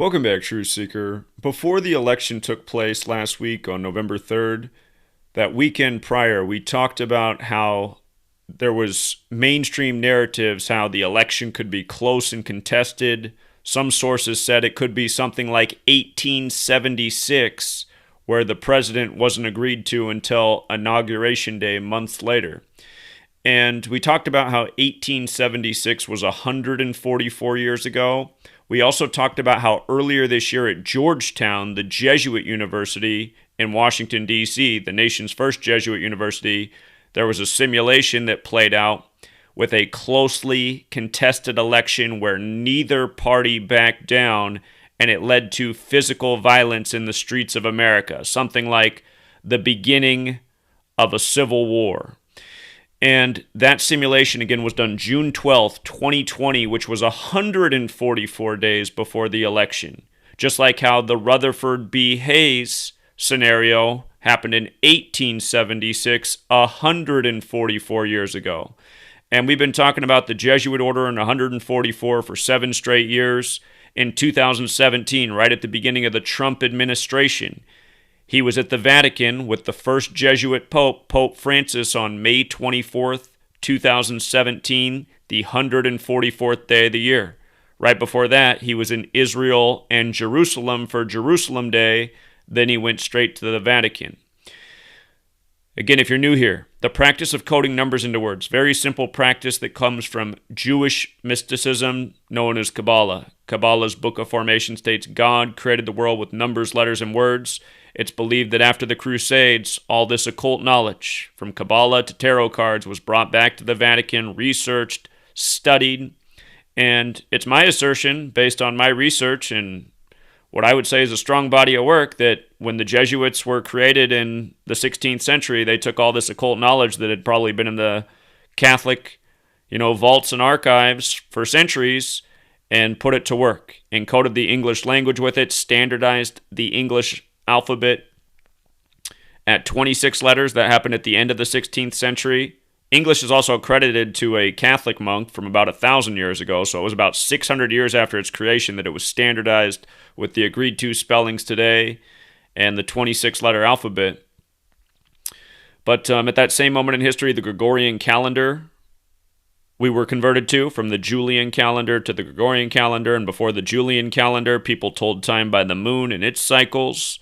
Welcome back, Truth Seeker. Before the election took place last week on November 3rd, that weekend prior, we talked about how there was mainstream narratives, how the election could be close and contested. Some sources said it could be something like 1876, where the president wasn't agreed to until Inauguration Day months later. And we talked about how 1876 was 144 years ago. We also talked about how earlier this year at Georgetown, the Jesuit University in Washington, D.C., the nation's first Jesuit university, there was a simulation that played out with a closely contested election where neither party backed down, and it led to physical violence in the streets of America, something like the beginning of a civil war. And that simulation, again, was done June 12th, 2020, which was 144 days before the election. Just like how the Rutherford B. Hayes scenario happened in 1876, 144 years ago. And we've been talking about the Jesuit order in 144 for 7 straight years. In 2017, right at the beginning of the Trump administration, he was at the Vatican with the first Jesuit Pope, Pope Francis, on May 24th, 2017, the 144th day of the year. Right before that, he was in Israel and Jerusalem for Jerusalem Day. Then he went straight to the Vatican. Again, if you're new here, the practice of coding numbers into words, very simple practice that comes from Jewish mysticism known as Kabbalah. Kabbalah's Book of Formation states God created the world with numbers, letters, and words. It's believed that after the Crusades, all this occult knowledge, from Kabbalah to tarot cards, was brought back to the Vatican, researched, studied, and it's my assertion, based on my research and what I would say is a strong body of work, that when the Jesuits were created in the 16th century, they took all this occult knowledge that had probably been in the Catholic, vaults and archives for centuries and put it to work, encoded the English language with it, standardized the English alphabet at 26 letters. That happened at the end of the 16th century. English is also credited to a Catholic monk from about 1,000 years ago, so it was about 600 years after its creation that it was standardized with the agreed-to spellings today and the 26-letter alphabet. But at that same moment in history, the Gregorian calendar we were converted to, from the Julian calendar to the Gregorian calendar, and before the Julian calendar, people told time by the moon and its cycles.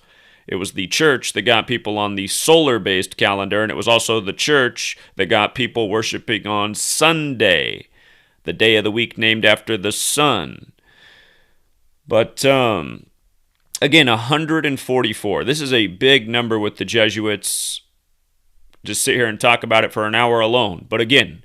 It was the church that got people on the solar-based calendar, and it was also the church that got people worshiping on Sunday, the day of the week named after the sun. But, again, 144. This is a big number with the Jesuits. Just sit here and talk about it for an hour alone. But again,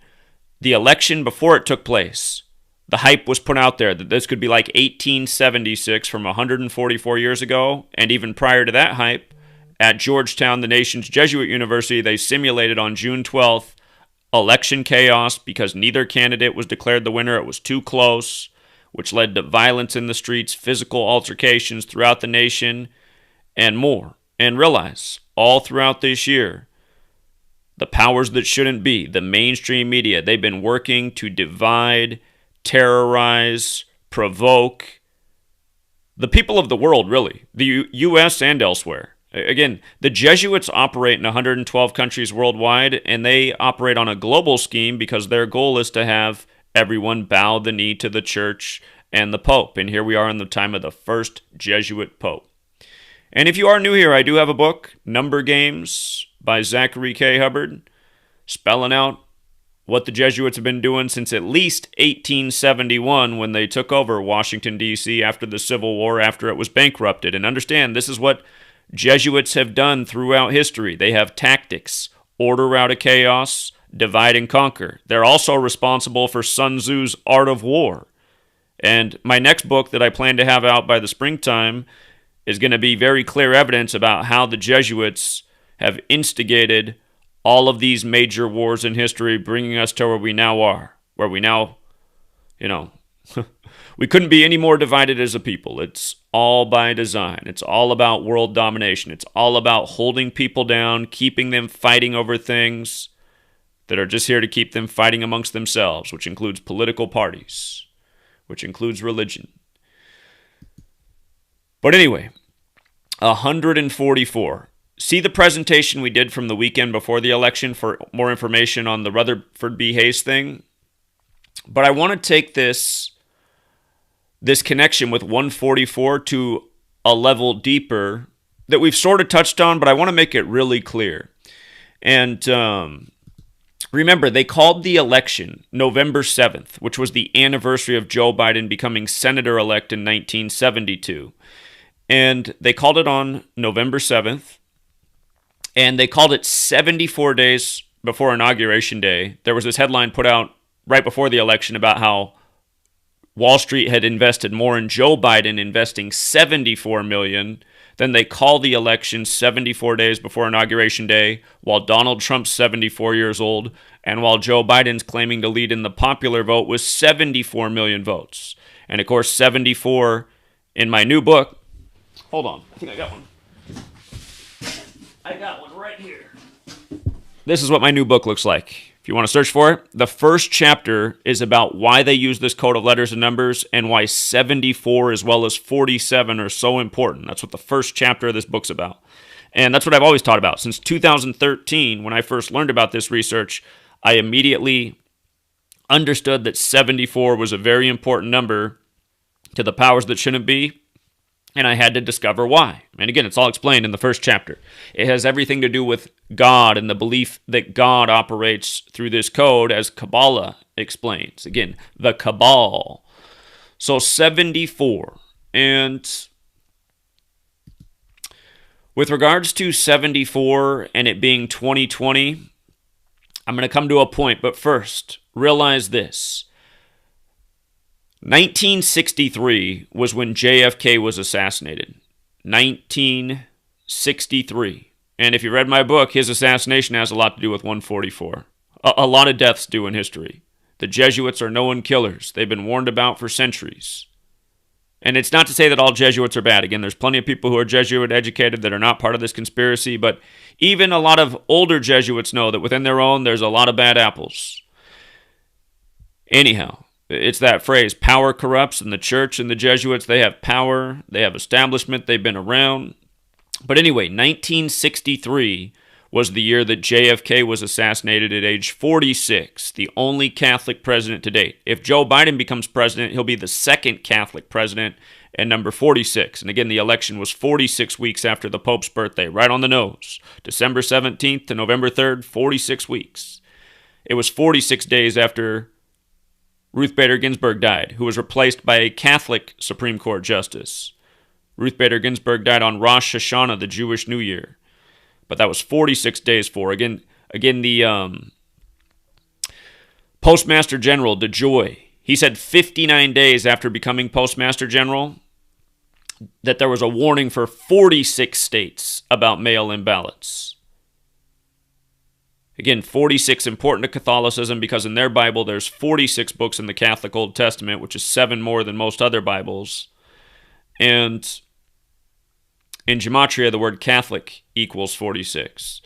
the election before it took place, the hype was put out there that this could be like 1876 from 144 years ago, and even prior to that hype, at Georgetown, the nation's Jesuit university, they simulated on June 12th election chaos because neither candidate was declared the winner. It was too close, which led to violence in the streets, physical altercations throughout the nation, and more. And realize, all throughout this year, the powers that shouldn't be, the mainstream media, they've been working to divide, terrorize, provoke the people of the world, really, the U.S. and elsewhere. Again, the Jesuits operate in 112 countries worldwide, and they operate on a global scheme because their goal is to have everyone bow the knee to the church and the Pope. And here we are in the time of the first Jesuit Pope. And if you are new here, I do have a book, Number Games by Zachary-Hubbard, spelling out what the Jesuits have been doing since at least 1871 when they took over Washington, D.C. after the Civil War, after it was bankrupted. And understand, this is what Jesuits have done throughout history. They have tactics, order out of chaos, divide and conquer. They're also responsible for Sun Tzu's Art of War. And my next book that I plan to have out by the springtime is going to be very clear evidence about how the Jesuits have instigated all of these major wars in history, bringing us to where we now are, where we now, we couldn't be any more divided as a people. It's all by design. It's all about world domination. It's all about holding people down, keeping them fighting over things that are just here to keep them fighting amongst themselves, which includes political parties, which includes religion. But anyway, 144. See the presentation we did from the weekend before the election for more information on the Rutherford B. Hayes thing. But I want to take this connection with 144 to a level deeper that we've sort of touched on, but I want to make it really clear. And remember, they called the election November 7th, which was the anniversary of Joe Biden becoming senator-elect in 1972. And they called it on November 7th, and they called it 74 days before Inauguration Day. There was this headline put out right before the election about how Wall Street had invested more in Joe Biden, investing $74 million. Then they call the election 74 days before Inauguration Day, while Donald Trump's 74 years old, and while Joe Biden's claiming to lead in the popular vote with 74 million votes. And of course, 74 in my new book. Hold on, I think I got one. I got one right here. This is what my new book looks like. If you want to search for it, the first chapter is about why they use this code of letters and numbers and why 74 as well as 47 are so important. That's what the first chapter of this book's about. And that's what I've always taught about. Since 2013, when I first learned about this research, I immediately understood that 74 was a very important number to the powers that shouldn't be. And I had to discover why. And again, it's all explained in the first chapter. It has everything to do with God and the belief that God operates through this code, as Kabbalah explains. Again, the Cabal. So 74. And with regards to 74 and it being 2020, I'm going to come to a point. But first, realize this. 1963 was when JFK was assassinated. 1963. And if you read my book, his assassination has a lot to do with 144. A lot of deaths do in history. The Jesuits are known killers. They've been warned about for centuries. And it's not to say that all Jesuits are bad. Again, there's plenty of people who are Jesuit educated that are not part of this conspiracy, but even a lot of older Jesuits know that within their own, there's a lot of bad apples. Anyhow, it's that phrase, power corrupts, and the church and the Jesuits, they have power, they have establishment, they've been around. But anyway, 1963 was the year that JFK was assassinated at age 46, the only Catholic president to date. If Joe Biden becomes president, he'll be the second Catholic president and number 46. And again, the election was 46 weeks after the Pope's birthday, right on the nose. December 17th to November 3rd, 46 weeks. It was 46 days after Ruth Bader Ginsburg died, who was replaced by a Catholic Supreme Court justice. Ruth Bader Ginsburg died on Rosh Hashanah, the Jewish New Year. But that was 46 days for. Again, the Postmaster General, DeJoy, he said 59 days after becoming Postmaster General that there was a warning for 46 states about mail-in ballots. Again, 46 important to Catholicism because in their Bible there's 46 books in the Catholic Old Testament, which is 7 more than most other Bibles. And in Gematria, the word Catholic equals 46.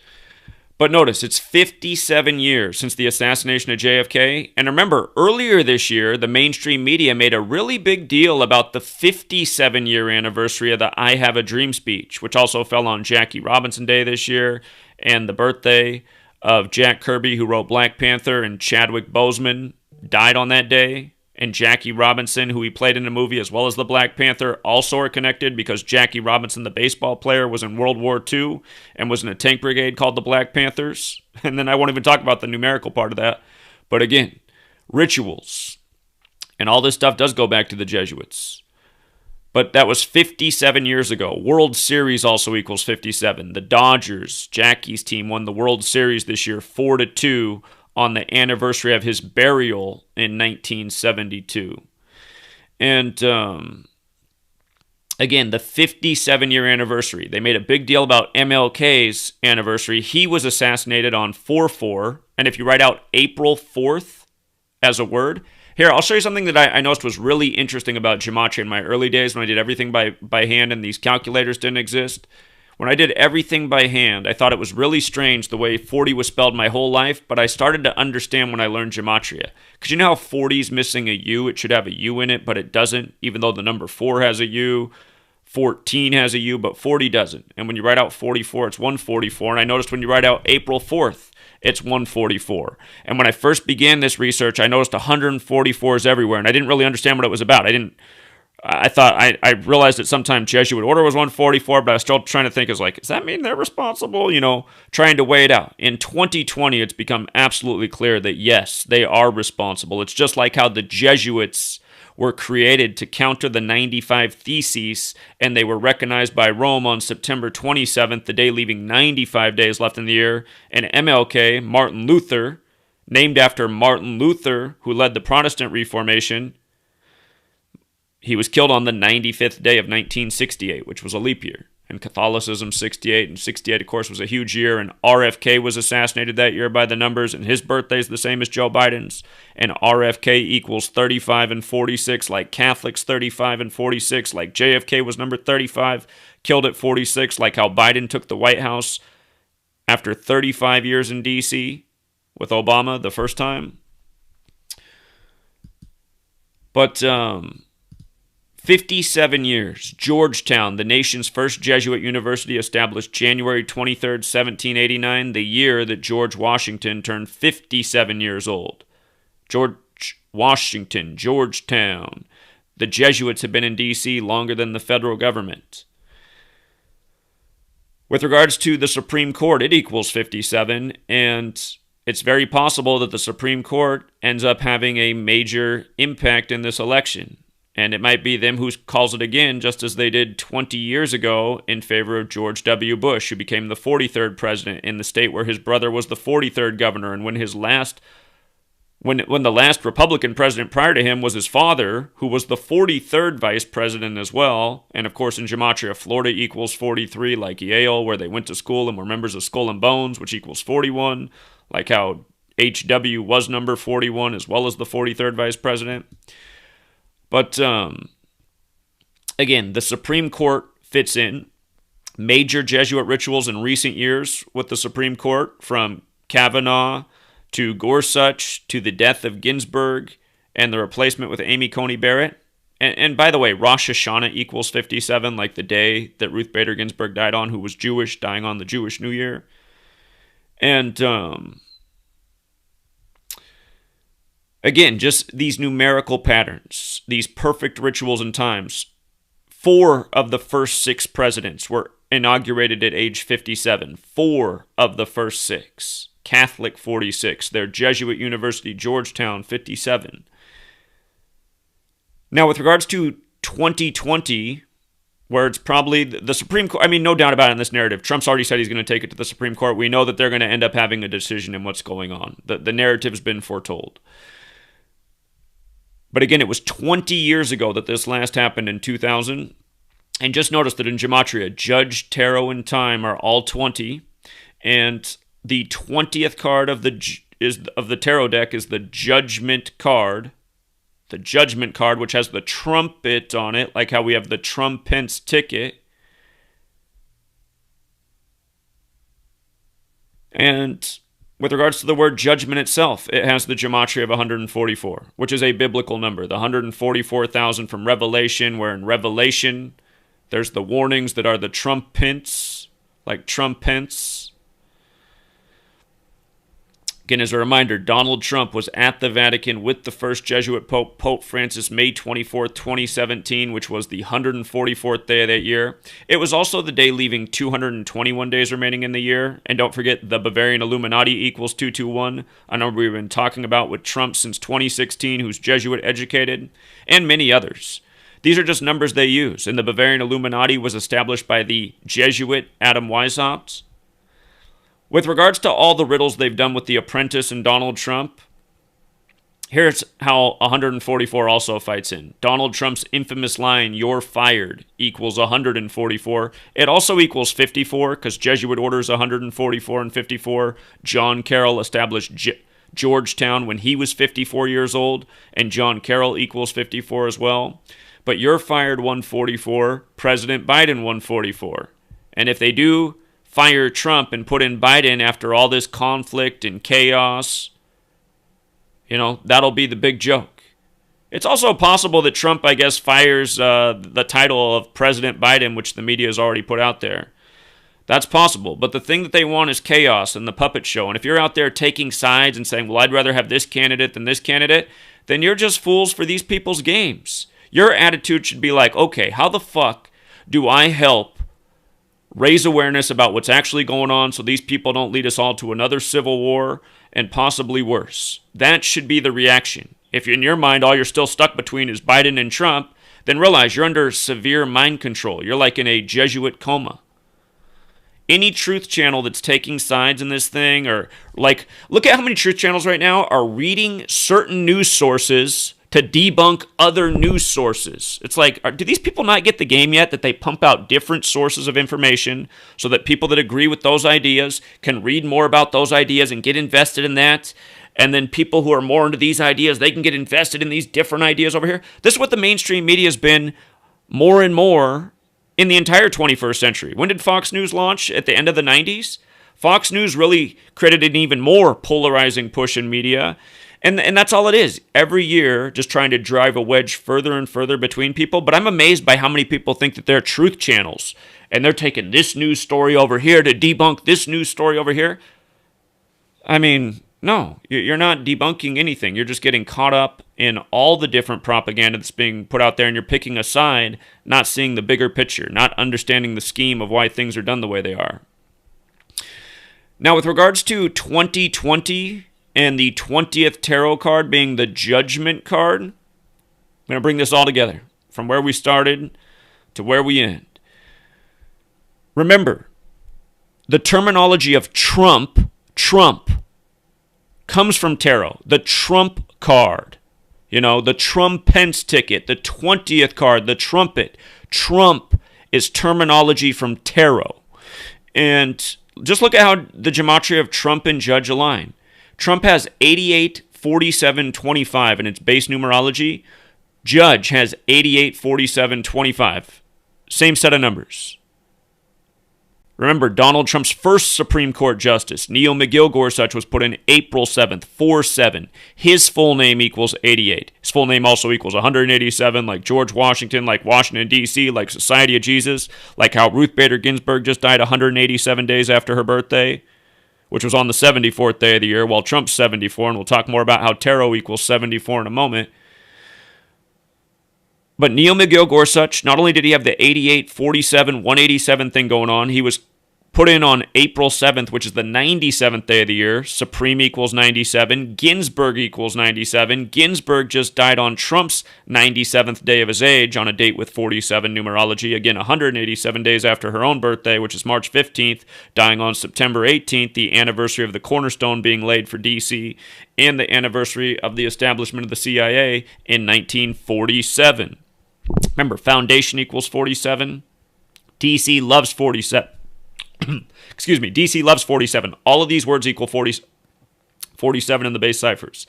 But notice, it's 57 years since the assassination of JFK. And remember, earlier this year, the mainstream media made a really big deal about the 57-year anniversary of the I Have a Dream speech, which also fell on Jackie Robinson Day this year, and the birthday of Jack Kirby, who wrote Black Panther, and Chadwick Boseman died on that day. And Jackie Robinson, who he played in the movie, as well as the Black Panther, also are connected because Jackie Robinson, the baseball player, was in World War II and was in a tank brigade called the Black Panthers. And then I won't even talk about the numerical part of that. But again, rituals. And all this stuff does go back to the Jesuits. But that was 57 years ago. World Series also equals 57. The Dodgers, Jackie's team, won the World Series this year 4-2 on the anniversary of his burial in 1972. And again, the 57-year anniversary. They made a big deal about MLK's anniversary. He was assassinated on 4/4. And if you write out April 4th as a word, here, I'll show you something that I noticed was really interesting about Gematria in my early days when I did everything by hand and these calculators didn't exist. When I did everything by hand, I thought it was really strange the way 40 was spelled my whole life, but I started to understand when I learned Gematria. Because you know how 40 is missing a U? It should have a U in it, but it doesn't, even though the number 4 has a U. 14 has a U, but 40 doesn't. And when you write out 44, it's 144. And I noticed when you write out April 4th, it's 144. And when I first began this research, I noticed 144s everywhere, and I didn't really understand what it was about. I realized that sometimes Jesuit order was 144, but I was still trying to think, does that mean they're responsible? Trying to weigh it out. In 2020, it's become absolutely clear that yes, they are responsible. It's just like how the Jesuits were created to counter the 95 Theses, and they were recognized by Rome on September 27th, the day leaving 95 days left in the year. And MLK, Martin Luther, named after Martin Luther, who led the Protestant Reformation, he was killed on the 95th day of 1968, which was a leap year. And Catholicism, 68, and 68, of course, was a huge year. And RFK was assassinated that year by the numbers, and his birthday is the same as Joe Biden's. And RFK equals 35 and 46, like Catholics 35 and 46, like JFK was number 35, killed at 46, like how Biden took the White House after 35 years in D.C. with Obama the first time. But 57 years. Georgetown, the nation's first Jesuit university, established January 23rd, 1789, the year that George Washington turned 57 years old. George Washington, Georgetown. The Jesuits have been in D.C. longer than the federal government. With regards to the Supreme Court, it equals 57, and it's very possible that the Supreme Court ends up having a major impact in this election. And it might be them who calls it again, just as they did 20 years ago in favor of George W. Bush, who became the 43rd president in the state where his brother was the 43rd governor. And when the last Republican president prior to him was his father, who was the 43rd vice president as well. And of course, in Gematria, Florida equals 43, like Yale, where they went to school and were members of Skull and Bones, which equals 41, like how HW was number 41 as well as the 43rd vice president. But, again, the Supreme Court fits in. Major Jesuit rituals in recent years with the Supreme Court, from Kavanaugh to Gorsuch to the death of Ginsburg and the replacement with Amy Coney Barrett. And by the way, Rosh Hashanah equals 57, like the day that Ruth Bader Ginsburg died on, who was Jewish, dying on the Jewish New Year. And, again, just these numerical patterns, these perfect rituals and times. 4 of the first 6 presidents were inaugurated at age 57. 4 of the first 6. Catholic, 46. Their Jesuit University, Georgetown, 57. Now, with regards to 2020, where it's probably the Supreme Court, no doubt about it in this narrative, Trump's already said he's going to take it to the Supreme Court. We know that they're going to end up having a decision in what's going on. The narrative's been foretold. But again, it was 20 years ago that this last happened in 2000. And just notice that in Gematria, Judge, Tarot, and Time are all 20. And the 20th card of the Tarot deck is the Judgment card. The Judgment card, which has the trumpet on it, like how we have the Trumpets ticket. And with regards to the word judgment itself, it has the gematria of 144, which is a biblical number. The 144,000 from Revelation, where in Revelation, there's the warnings that are the trumpets, like trumpets. Again, as a reminder, Donald Trump was at the Vatican with the first Jesuit Pope, Pope Francis, May 24th, 2017, which was the 144th day of that year. It was also the day leaving 221 days remaining in the year. And don't forget, the Bavarian Illuminati equals 221, a number we've been talking about with Trump since 2016, who's Jesuit educated, and many others. These are just numbers they use. And the Bavarian Illuminati was established by the Jesuit Adam Weishaupt. With regards to all the riddles they've done with The Apprentice and Donald Trump, here's how 144 also fights in. Donald Trump's infamous line, "You're fired," equals 144. It also equals 54, because Jesuit orders 144 and 54. John Carroll established Georgetown when he was 54 years old, and John Carroll equals 54 as well. But "You're fired" 144, President Biden 144. And if they do fire Trump and put in Biden after all this conflict and chaos, that'll be the big joke. It's also possible that Trump, I guess, fires the title of President Biden, which the media has already put out there. That's possible. But the thing that they want is chaos and the puppet show. And if you're out there taking sides and saying, well, I'd rather have this candidate than this candidate, then you're just fools for these people's games. Your attitude should be like, okay, how the fuck do I help raise awareness about what's actually going on so these people don't lead us all to another civil war and possibly worse? That should be the reaction. If in your mind all you're still stuck between is Biden and Trump, then realize you're under severe mind control. You're like in a Jesuit coma. Any truth channel that's taking sides in this thing, or like, look at how many truth channels right now are reading certain news sources to debunk other news sources. It's like, do these people not get the game yet, that they pump out different sources of information so that people that agree with those ideas can read more about those ideas and get invested in that? And then people who are more into these ideas, they can get invested in these different ideas over here. This is what the mainstream media has been more and more in the entire 21st century. When did Fox News launch? At the end of the 90s? Fox News really created an even more polarizing push in media. And that's all it is. Every year, just trying to drive a wedge further and further between people. But I'm amazed by how many people think that they're truth channels. And they're taking this news story over here to debunk this news story over here. I mean, no, you're not debunking anything. You're just getting caught up in all the different propaganda that's being put out there, and you're picking a side, not seeing the bigger picture, not understanding the scheme of why things are done the way they are. Now, with regards to 2020 and the 20th tarot card being the Judgment card, I'm going to bring this all together from where we started to where we end. Remember, the terminology of Trump comes from tarot. The Trump card, the Trump-Pence ticket, the 20th card, the trumpet. Trump is terminology from tarot. And just look at how the gematria of Trump and Judge align. Trump has 88, 47, 25 in its base numerology. Judge has 88, 47, 25. Same set of numbers. Remember, Donald Trump's first Supreme Court Justice, Neil McGill Gorsuch, was put in April 7th, 4-7. His full name equals 88. His full name also equals 187, like George Washington, like Washington, D.C., like Society of Jesus, like how Ruth Bader Ginsburg just died 187 days after her birthday, which was on the 74th day of the year, while Trump's 74, and we'll talk more about how tarot equals 74 in a moment. But Neil McGill Gorsuch, not only did he have the 88, 47, 187 thing going on, he was put in on April 7th, which is the 97th day of the year. Supreme equals 97. Ginsburg equals 97. Ginsburg just died on Trump's 97th day of his age on a date with 47 numerology. Again, 187 days after her own birthday, which is March 15th, dying on September 18th, the anniversary of the cornerstone being laid for D.C., and the anniversary of the establishment of the CIA in 1947. Remember, foundation equals 47. DC loves 47. Excuse me, DC loves 47. All of these words equal 47 in the base ciphers.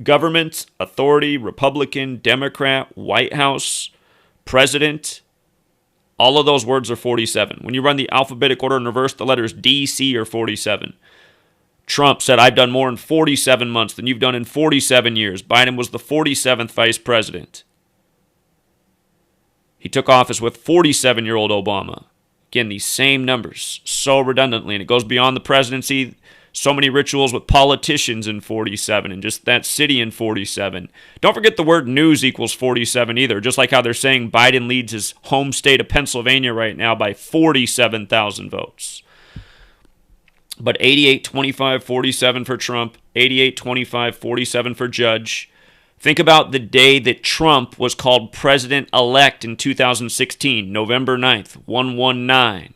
Government, authority, Republican, Democrat, White House, president, all of those words are 47. When you run the alphabetic order in reverse, the letters DC are 47. Trump said, I've done more in 47 months than you've done in 47 years. Biden was the 47th vice president. He took office with 47-year-old Obama. Again, these same numbers, so redundantly, and it goes beyond the presidency. So many rituals with politicians in 47 and just that city in 47. Don't forget the word news equals 47 either, just like how they're saying Biden leads his home state of Pennsylvania right now by 47,000 votes. But 88, 25, 47 for Trump, 88, 25, 47 for Judge. Think about the day that Trump was called president-elect in 2016, November 9th, 119.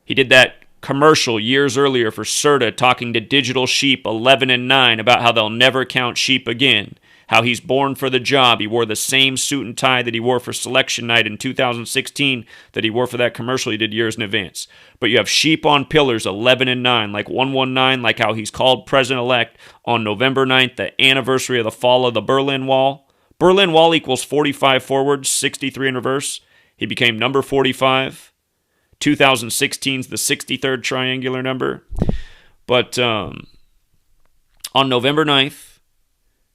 He did that commercial years earlier for Serta talking to Digital Sheep 11 and 9 about how they'll never count sheep again, how he's born for the job. He wore the same suit and tie that he wore for selection night in 2016 that he wore for that commercial he did years in advance. But you have sheep on pillars 11 and 9, like 119, like how he's called president-elect on November 9th, the anniversary of the fall of the Berlin Wall. Berlin Wall equals 45 forward, 63 in reverse. He became number 45. 2016's the 63rd triangular number. But on November 9th,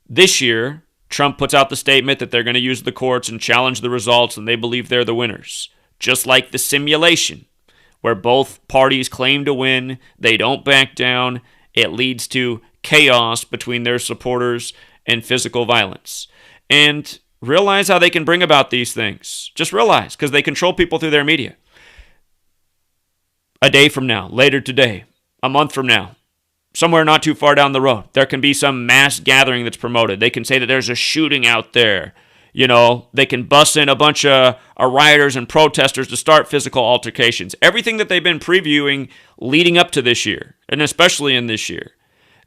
this year, Trump puts out the statement that they're going to use the courts and challenge the results, and they believe they're the winners. Just like the simulation, where both parties claim to win, they don't back down, it leads to chaos between their supporters and physical violence. And realize how they can bring about these things. Just realize, because they control people through their media. A day from now, later today, a month from now, somewhere not too far down the road, there can be some mass gathering that's promoted. They can say that there's a shooting out there. You know, they can bust in a bunch of rioters and protesters to start physical altercations. Everything that they've been previewing leading up to this year, and especially in this year.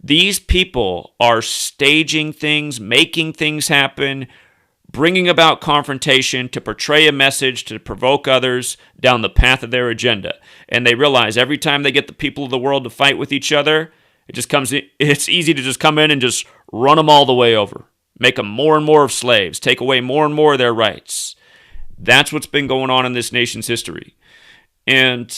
These people are staging things, making things happen, bringing about confrontation to portray a message to provoke others down the path of their agenda. And they realize every time they get the people of the world to fight with each other, it's easy to just come in and just run them all the way over. Make them more and more of slaves. Take away more and more of their rights. That's what's been going on in this nation's history. And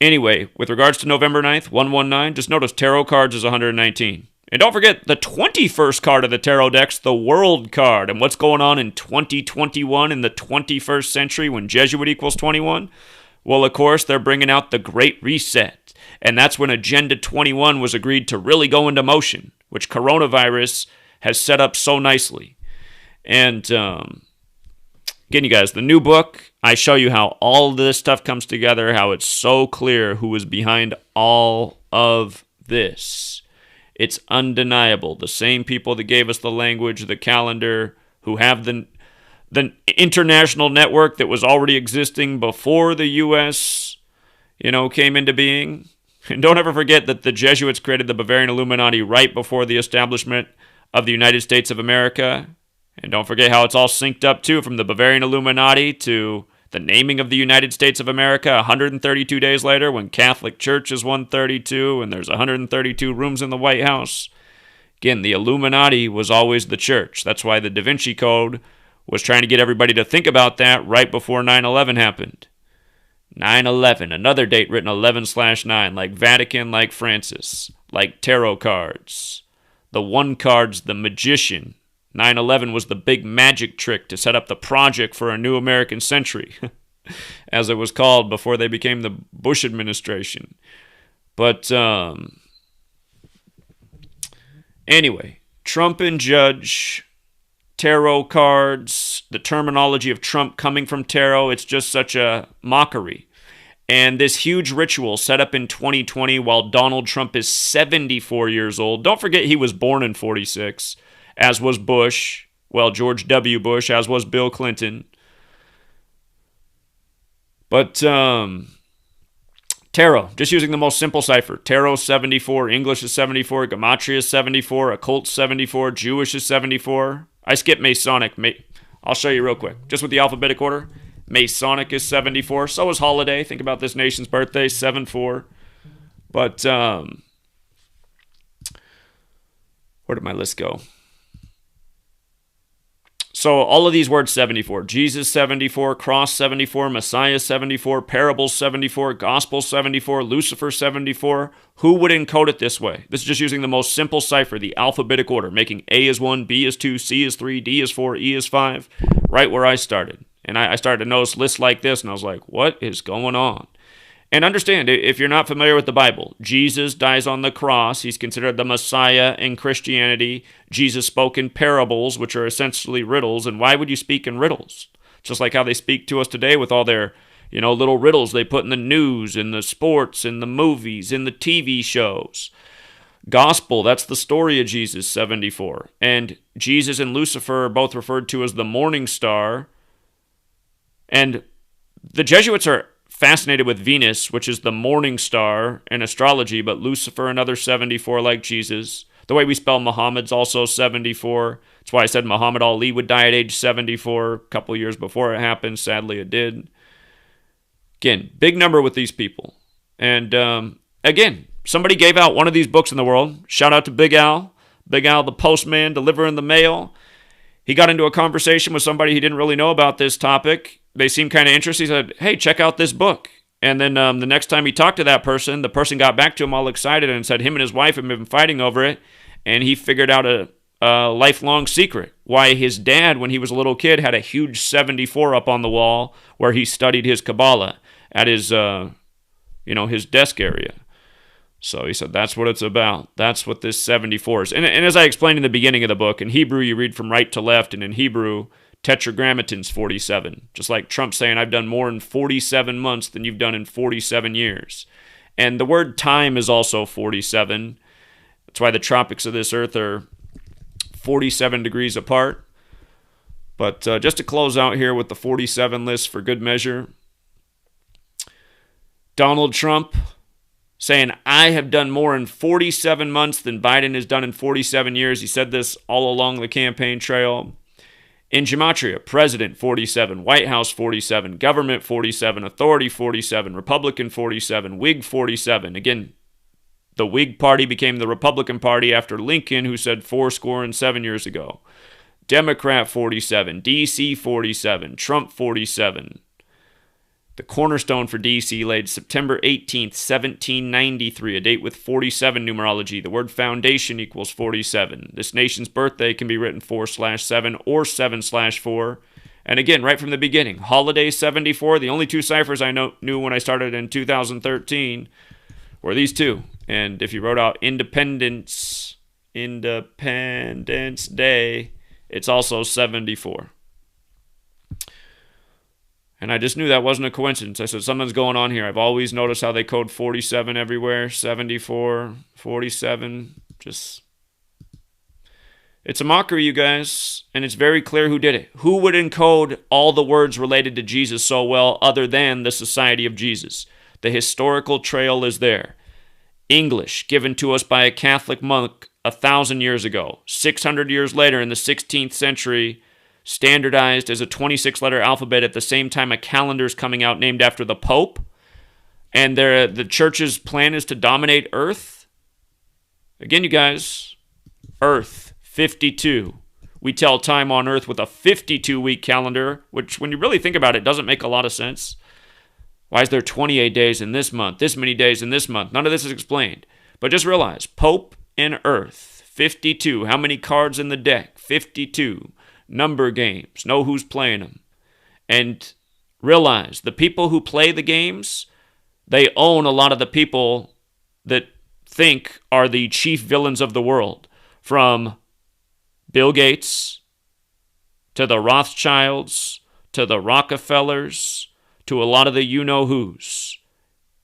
anyway, with regards to November 9th, 119, just notice tarot cards is 119. And don't forget the 21st card of the tarot deck's the World card. And what's going on in 2021 in the 21st century when Jesuit equals 21? Well, of course, they're bringing out the Great Reset. And that's when Agenda 21 was agreed to really go into motion, which coronavirus has set up so nicely. And again, you guys, the new book, I show you how all of this stuff comes together, how it's so clear who is behind all of this. It's undeniable. The same people that gave us the language, the calendar, who have the international network that was already existing before the U.S., came into being. And don't ever forget that the Jesuits created the Bavarian Illuminati right before the establishment of the United States of America. And don't forget how it's all synced up, too, from the Bavarian Illuminati to the naming of the United States of America 132 days later when Catholic Church is 132 and there's 132 rooms in the White House. Again, the Illuminati was always the church. That's why the Da Vinci Code was trying to get everybody to think about that right before 9/11 happened. 9/11, another date written 11/9, like Vatican, like Francis, like tarot cards. The one card's the magician. 9/11 was the big magic trick to set up the project for a new American century, as it was called before they became the Bush administration. But anyway, Trump and Judge, tarot cards, the terminology of Trump coming from tarot, it's just such a mockery. And this huge ritual set up in 2020 while Donald Trump is 74 years old. Don't forget he was born in 46. As was Bush, George W. Bush, as was Bill Clinton. But tarot, just using the most simple cipher. Tarot 74, English is 74, Gematria is 74, occult 74, Jewish is 74. I skipped Masonic. I'll show you real quick. Just with the alphabetic order. Masonic is 74. So is Holiday. Think about this nation's birthday, 7-4. But where did my list go? So all of these words 74. Jesus 74, Cross 74, Messiah 74, Parables 74, Gospel 74, Lucifer 74. Who would encode it this way? This is just using the most simple cipher, the alphabetic order, making A is 1, B is 2, C is 3, D is 4, E is 5, right where I started. And I started to notice lists like this, and I was like, what is going on? And understand, if you're not familiar with the Bible, Jesus dies on the cross. He's considered the Messiah in Christianity. Jesus spoke in parables, which are essentially riddles. And why would you speak in riddles? Just like how they speak to us today with all their, little riddles they put in the news, in the sports, in the movies, in the TV shows. Gospel, that's the story of Jesus, 74. And Jesus and Lucifer are both referred to as the morning star. And the Jesuits are fascinated with Venus, which is the morning star in astrology, but Lucifer, another 74 like Jesus. The way we spell Muhammad's also 74. That's why I said Muhammad Ali would die at age 74 a couple years before it happened. Sadly, it did. Again, big number with these people. And again, somebody gave out one of these books in the world. Shout out to Big Al. Big Al, the postman, delivering the mail. He got into a conversation with somebody he didn't really know about this topic. They seemed kind of interested. He said, hey, check out this book. And then the next time he talked to that person, the person got back to him all excited and said him and his wife had been fighting over it. And he figured out a a lifelong secret. Why his dad, when he was a little kid, had a huge 74 up on the wall where he studied his Kabbalah at his, his desk area. So he said, that's what it's about. That's what this 74 is. And as I explained in the beginning of the book, in Hebrew, you read from right to left, and in Hebrew, Tetragrammaton's 47. Just like Trump saying, I've done more in 47 months than you've done in 47 years. And the word time is also 47. That's why the tropics of this earth are 47 degrees apart. But just to close out here with the 47 list for good measure, Donald Trump saying, I have done more in 47 months than Biden has done in 47 years. He said this all along the campaign trail. In Gematria, President 47, White House 47, Government 47, Authority 47, Republican 47, Whig 47. Again, the Whig Party became the Republican Party after Lincoln, who said 7 years ago. Democrat 47, DC 47, Trump 47. The cornerstone for DC laid September 18th, 1793, a date with 47 numerology. The word foundation equals 47. This nation's birthday can be written 4/7 or 7/4. And again, right from the beginning, holiday 74, the only two ciphers I knew when I started in 2013 were these two. And if you wrote out Independence Day, it's also 74. And I just knew that wasn't a coincidence. I said, something's going on here. I've always noticed how they code 47 everywhere, 74, 47. It's a mockery, you guys, and it's very clear who did it. Who would encode all the words related to Jesus so well other than the Society of Jesus? The historical trail is there. English, given to us by a Catholic monk 1,000 years ago. 600 years later, in the 16th century, standardized as a 26-letter alphabet. At the same time, a calendar is coming out named after the Pope. And the church's plan is to dominate Earth. Again, you guys, Earth, 52. We tell time on Earth with a 52-week calendar, which when you really think about it, doesn't make a lot of sense. Why is there 28 days in this month, this many days in this month? None of this is explained. But just realize, Pope and Earth, 52. How many cards in the deck? 52. Number games. Know who's playing them. And realize, the people who play the games, they own a lot of the people that think are the chief villains of the world. From Bill Gates, to the Rothschilds, to the Rockefellers, to a lot of the you-know-whos.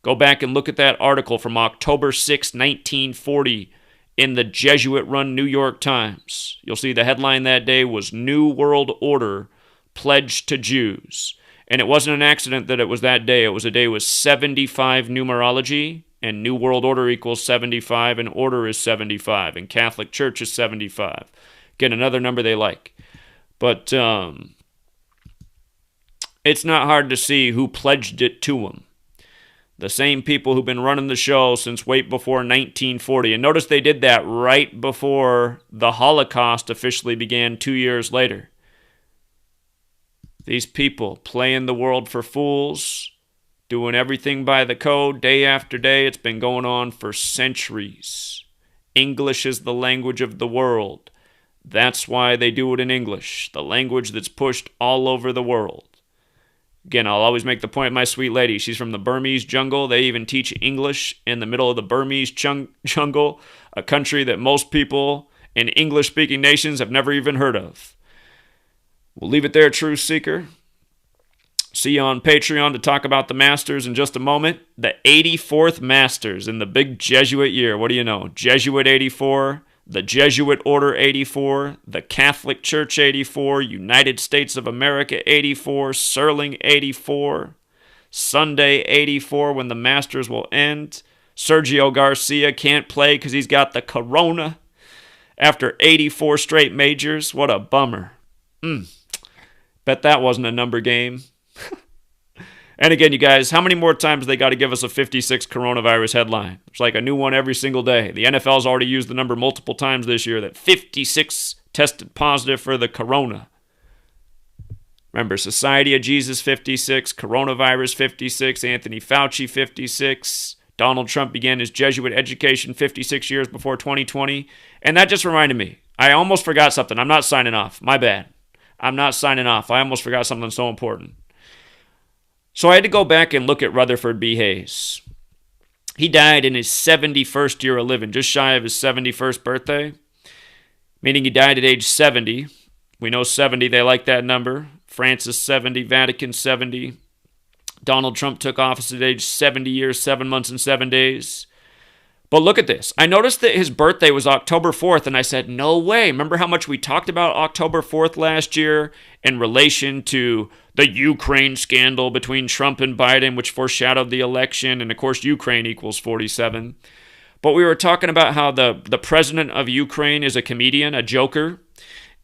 Go back and look at that article from October 6, 1940 in the Jesuit-run New York Times. You'll see the headline that day was New World Order Pledged to Jews. And it wasn't an accident that it was that day. It was a day with 75 numerology, and New World Order equals 75, and order is 75, and Catholic Church is 75. Again, another number they like. But it's not hard to see who pledged it to them. The same people who've been running the show since way before 1940. And notice they did that right before the Holocaust officially began 2 years later. These people playing the world for fools, doing everything by the code day after day. It's been going on for centuries. English is the language of the world. That's why they do it in English, the language that's pushed all over the world. Again, I'll always make the point, my sweet lady, she's from the Burmese jungle. They even teach English in the middle of the Burmese jungle, a country that most people in English-speaking nations have never even heard of. We'll leave it there, Truth Seeker. See you on Patreon to talk about the Masters in just a moment. The 84th Masters in the big Jesuit year. What do you know? Jesuit 84, the Jesuit Order 84, the Catholic Church 84, United States of America 84, Serling 84, Sunday 84 when the Masters will end. Sergio Garcia can't play because he's got the corona after 84 straight majors. What a bummer. Bet that wasn't a number game. And again, you guys, how many more times they got to give us a 56 coronavirus headline? It's like a new one every single day. The NFL's already used the number multiple times this year that 56 tested positive for the corona. Remember, Society of Jesus 56, coronavirus 56, Anthony Fauci 56. Donald Trump began his Jesuit education 56 years before 2020. And that just reminded me, I almost forgot something. I'm not signing off. My bad. I'm not signing off. I almost forgot something so important. So I had to go back and look at Rutherford B. Hayes. He died in his 71st year of living, just shy of his 71st birthday, meaning he died at age 70. We know 70, they like that number. Francis 70, Vatican 70. Donald Trump took office at age 70 years, 7 months, and 7 days. But look at this. I noticed that his birthday was October 4th, and I said, no way. Remember how much we talked about October 4th last year in relation to the Ukraine scandal between Trump and Biden, which foreshadowed the election, and of course, Ukraine equals 47. But we were talking about how the president of Ukraine is a comedian, a joker,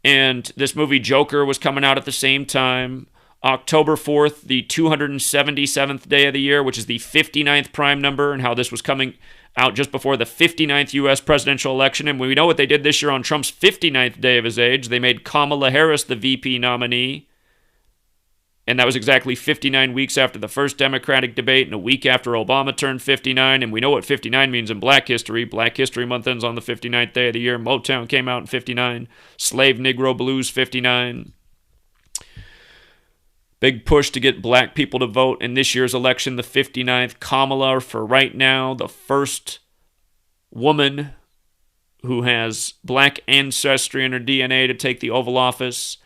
and this movie Joker was coming out at the same time. October 4th, the 277th day of the year, which is the 59th prime number, and how this was coming out just before the 59th U.S. presidential election. And we know what they did this year on Trump's 59th day of his age. They made Kamala Harris the VP nominee. And that was exactly 59 weeks after the first Democratic debate and a week after Obama turned 59. And we know what 59 means in Black history. Black History Month ends on the 59th day of the year. Motown came out in 59. Slave Negro Blues, 59. Big push to get black people to vote in this year's election, the 59th. Kamala, for right now, the first woman who has black ancestry in her DNA to take the Oval Office.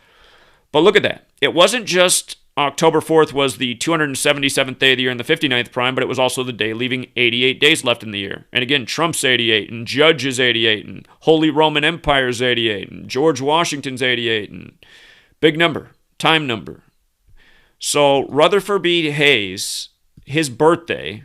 But look at that. It wasn't just October 4th was the 277th day of the year in the 59th prime, but it was also the day leaving 88 days left in the year. And again, Trump's 88, and Judge is 88, and Holy Roman Empire's 88, and George Washington's 88, and big number, time number. So Rutherford B. Hayes, his birthday,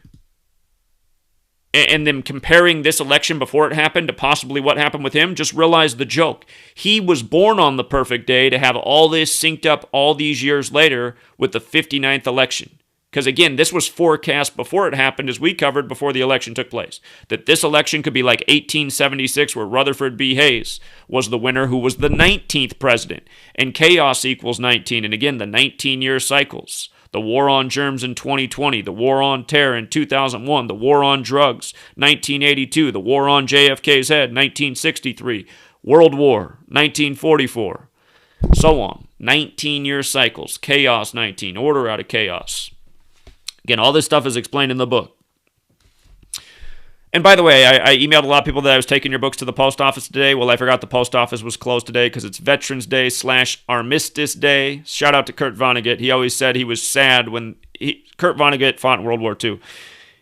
and them comparing this election before it happened to possibly what happened with him, just realize the joke. He was born on the perfect day to have all this synced up all these years later with the 59th election. Because again, this was forecast before it happened, as we covered before the election took place, that this election could be like 1876, where Rutherford B. Hayes was the winner, who was the 19th president. And chaos equals 19. And again, the 19-year cycles. The war on germs in 2020, the war on terror in 2001, the war on drugs, 1982, the war on JFK's head, 1963, World War, 1944, so on. 19-year cycles, chaos 19, order out of chaos. Again, all this stuff is explained in the book. And by the way, I emailed a lot of people that I was taking your books to the post office today. Well, I forgot the post office was closed today because it's Veterans Day / Armistice Day. Shout out to Kurt Vonnegut. He always said he was sad when... Kurt Vonnegut fought in World War II.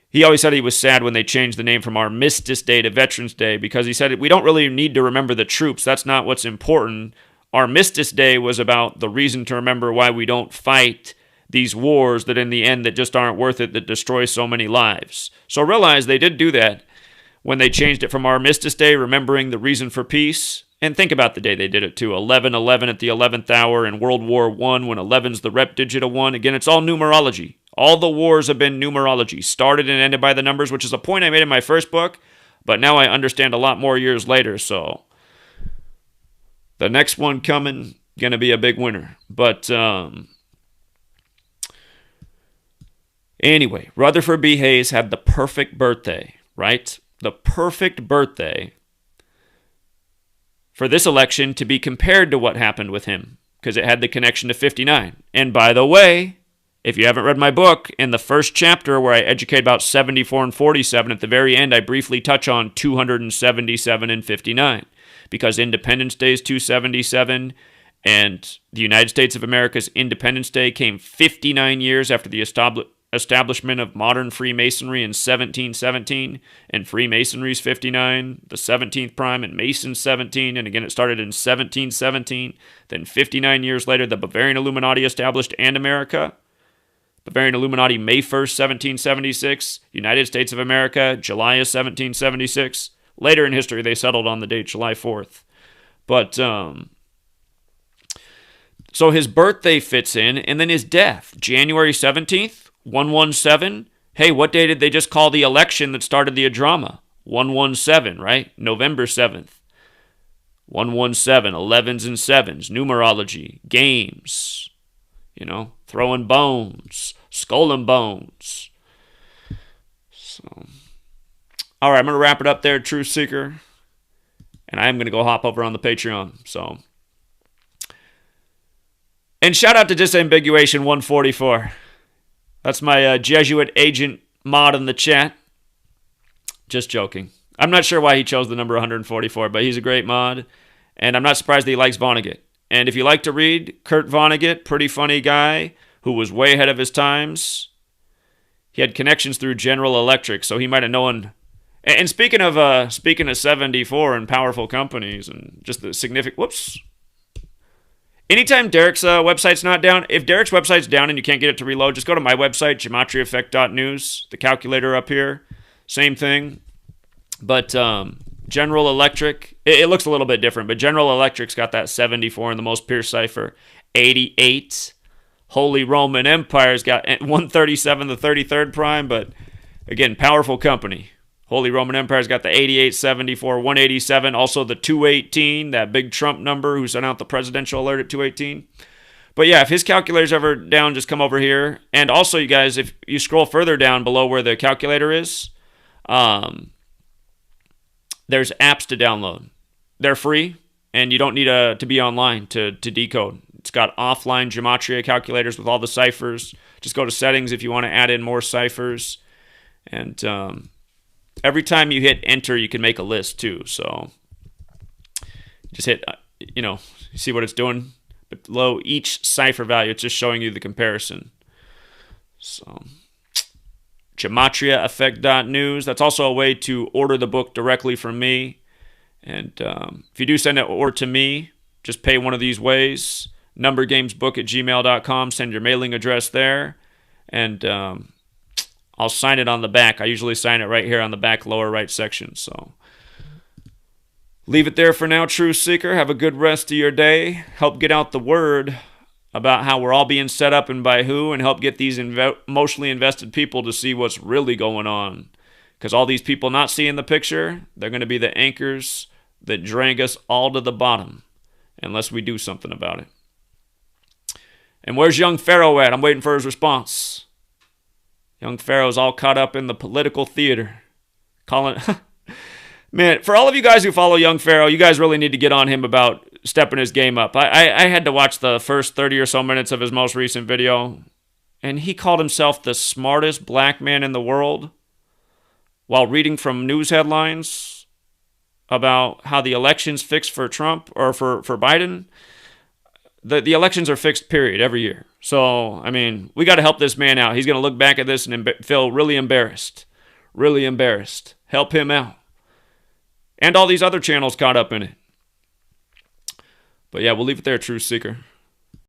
He always said he was sad when they changed the name from Armistice Day to Veterans Day, because he said, we don't really need to remember the troops. That's not what's important. Armistice Day was about the reason to remember why we don't fight these wars that in the end that just aren't worth it, that destroy so many lives. So realize they did do that when they changed it from Armistice Day, remembering the reason for peace. And think about the day they did it too. 11/11 at the 11th hour in World War I, when 11's the rep digit of 1. Again, it's all numerology. All the wars have been numerology, started and ended by the numbers, which is a point I made in my first book, but now I understand a lot more years later. So the next one coming, gonna be a big winner. But anyway, Rutherford B. Hayes had the perfect birthday, right? The perfect birthday for this election to be compared to what happened with him, because it had the connection to 59. And by the way, if you haven't read my book, in the first chapter where I educate about 74 and 47, at the very end I briefly touch on 277 and 59, because Independence Day is 277, and the United States of America's Independence Day came 59 years after the establishment of modern Freemasonry in 1717, and Freemasonry's 59, the 17th prime, and Mason's 17, and again it started in 1717. Then 59 years later, the Bavarian Illuminati established and America. Bavarian Illuminati, May 1st, 1776. United States of America, July of 1776. Later in history, they settled on the date July 4th. But, so his birthday fits in, and then his death, January 17th, 117. Hey, what day did they just call the election that started the drama? 117, right? November 7th. 117, 11s and 7s, numerology, games, throwing bones, skull and bones. So, all right, I'm going to wrap it up there, Truth Seeker. And I am going to go hop over on the Patreon. So, and shout out to Disambiguation144. That's my Jesuit agent mod in the chat. Just joking. I'm not sure why he chose the number 144, but he's a great mod. And I'm not surprised that he likes Vonnegut. And if you like to read, Kurt Vonnegut, pretty funny guy who was way ahead of his times. He had connections through General Electric, so he might have known. And speaking of 74 and powerful companies and just the significant, whoops. Anytime Derek's website's not down, if Derek's website's down and you can't get it to reload, just go to my website, GematriaEffect.news, the calculator up here. Same thing. But General Electric, it looks a little bit different, but General Electric's got that 74 in the most pure cipher. 88. Holy Roman Empire's got 137, the 33rd prime, but again, powerful company. Holy Roman Empire's got the 88, 74, 187, also the 218, that big Trump number who sent out the presidential alert at 218. But yeah, if his calculator's ever down, just come over here. And also, you guys, if you scroll further down below where the calculator is, there's apps to download. They're free, and you don't need to be online to decode. It's got offline Gematria calculators with all the ciphers. Just go to settings if you want to add in more ciphers. And every time you hit enter, you can make a list too. So just hit, you see what it's doing. But below each cipher value, it's just showing you the comparison. So GematriaEffect.news. That's also a way to order the book directly from me. And if you do send it over to me, just pay one of these ways. numbergamesbook@gmail.com. Send your mailing address there. And I'll sign it on the back. I usually sign it right here on the back lower right section. So leave it there for now, Truth Seeker. Have a good rest of your day. Help get out the word about how we're all being set up and by who, and help get these emotionally invested people to see what's really going on. Because all these people not seeing the picture, they're going to be the anchors that drag us all to the bottom unless we do something about it. And where's young Pharaoh at? I'm waiting for his response. Young Pharaoh's all caught up in the political theater. Man, for all of you guys who follow young Pharaoh, you guys really need to get on him about stepping his game up. I had to watch the first 30 or so minutes of his most recent video, and he called himself the smartest black man in the world while reading from news headlines about how the election's fixed for Trump or for Biden. The elections are fixed, period, every year. So, I mean, we got to help this man out. He's going to look back at this and feel really embarrassed. Really embarrassed. Help him out. And all these other channels caught up in it. But yeah, we'll leave it there, Truth Seeker.